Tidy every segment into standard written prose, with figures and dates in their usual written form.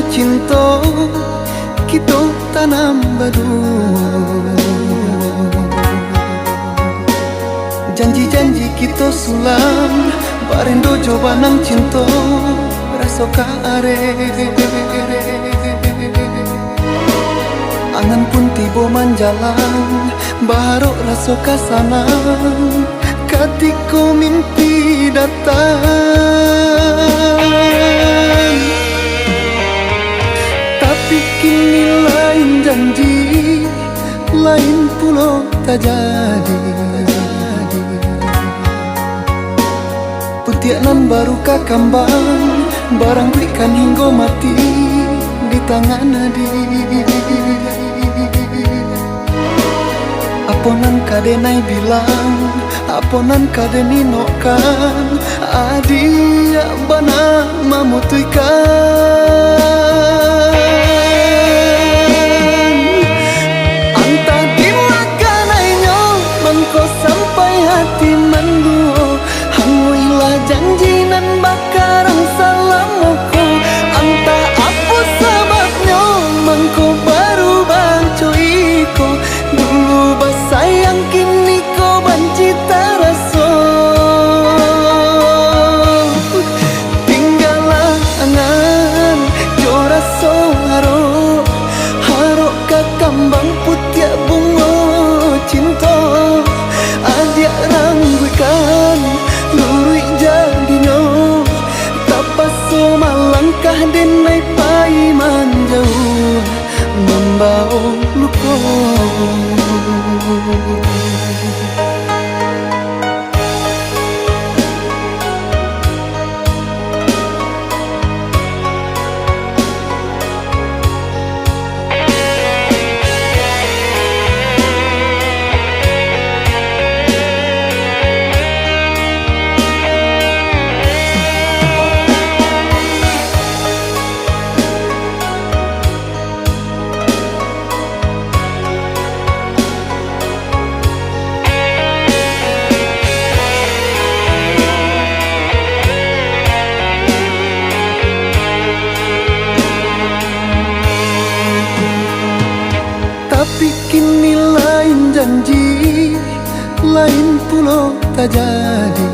cinta kita tanam berdua. Janji-janji kita sulam barendo coba nang cinta rasa kare. Angan pun tiba manjalan baru rasa kasanang ketika mimpi datang. Tapi kini lain janji, lain pula tak jadi. Putianan baru kambang, barang berikan hingga mati di tangan nadi. Aponan kadenai bilang, aponan kadeni nokan, adia bana memutuskan. Antah dimakan ainyo, mengko sampai hati menduo. Hanguilah janji nan bakarang salamuku. Antah apa sebabnya, mengko baru bancuiku. Dulu basayang kini kau banci terasa. Tinggallah angan jora soharo, harok kakambang putiak bunga cinta. Adik rangguikan lurui jadinya, tapas malangkah denai pai manjauh membau luka. Tapi kini lain janji, lain pula tak jadi.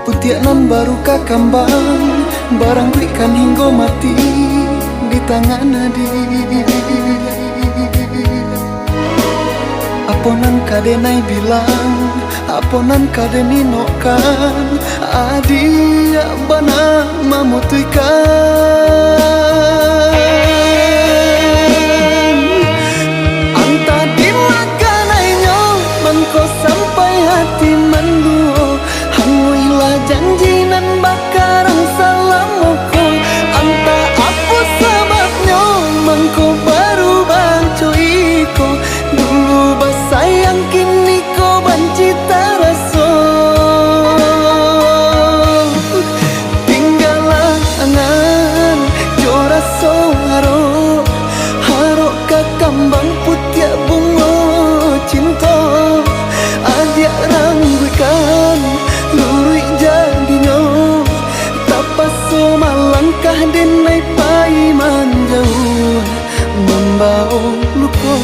Putianan baru kambang, barang berikan hingga mati di tangan nadi. Aponan kadenai bilang, aponan kadeni nokan, adia bana memutuskan. Antah dimakan ainyo, mengko sampai hati menduo. Hanguilah janji nan bakarang salamuku. Antah apa sebabnya, mengko baru bancuiku. Dulu basayang kini kau banci terasa. Tinggallah angan jora soharo, harok kakambang putiak bunga cinta. Adik rangguikan lurui jadinya, tapas malangkah denai pai manjauh membau luka.